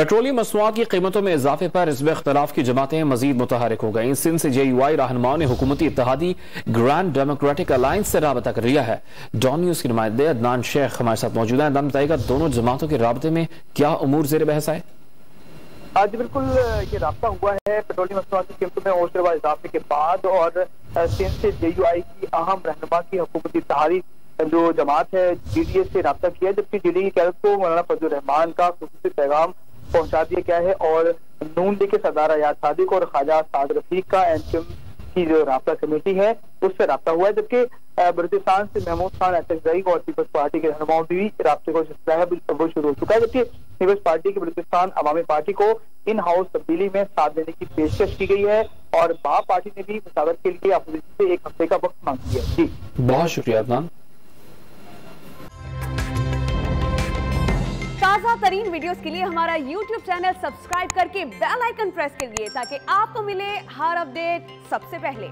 Petroleum मसनूआत की कीमतों में इजाफे पर हिज़्ब इख्तिलाफ की जमातें मजीद मुतहरिक हो गई। सिंध से JUI रहनुमाओं ने हुकूमती इत्तेहादी ग्रैंड डेमोक्रेटिक अलायंस से राबता कर लिया है। डॉन न्यूज के नुमाइंदे अदनान शेख हमारे साथ मौजूद है। अदनान, बताइएगा दोनों जमातों के राबते में क्या उमूर ज़ेर बहस आए? आज बिल्कुल ये राब्ता हुआ है पेट्रोलियम मसनूआत की कीमतों में और इजाफे के बाद, और सिंध से JUI की अहम रहनुमा की हुकूमती इत्तेहादी जो जमात है DDA से रब्ता किया, जबकि DDA की क़यादत को मौलाना फजलुर रहमान का खुसूसी पैगाम पहुंचा दिया गया है और नून लीग के सदार अयाज सादिक और ख्वाजा साद रफीक का एनकेएम की जो राब्ता कमेटी है उससे रब्ता हुआ है, जबकि बलूचिस्तान से महमूद खान एसएफआई और पीपल्स पार्टी के रहनुमाओं भी राब्ते को सिलसिला है वो शुरू हो चुका है, जबकि पीपल्स पार्टी की बलूचिस्तान अवामी पार्टी को इन हाउस तब्दीली में साथ देने की पेशकश की गई है और बाप पार्टी ने भी मुशावरत के लिए अपोजिशन से 1 हफ्ते का वक्त मांग लिया। जी बहुत शुक्रिया अदनान। ताज़ा तरीन वीडियोस के लिए हमारा YouTube चैनल सब्सक्राइब करके बेल आइकन प्रेस कीजिए ताकि आपको मिले हर अपडेट सबसे पहले।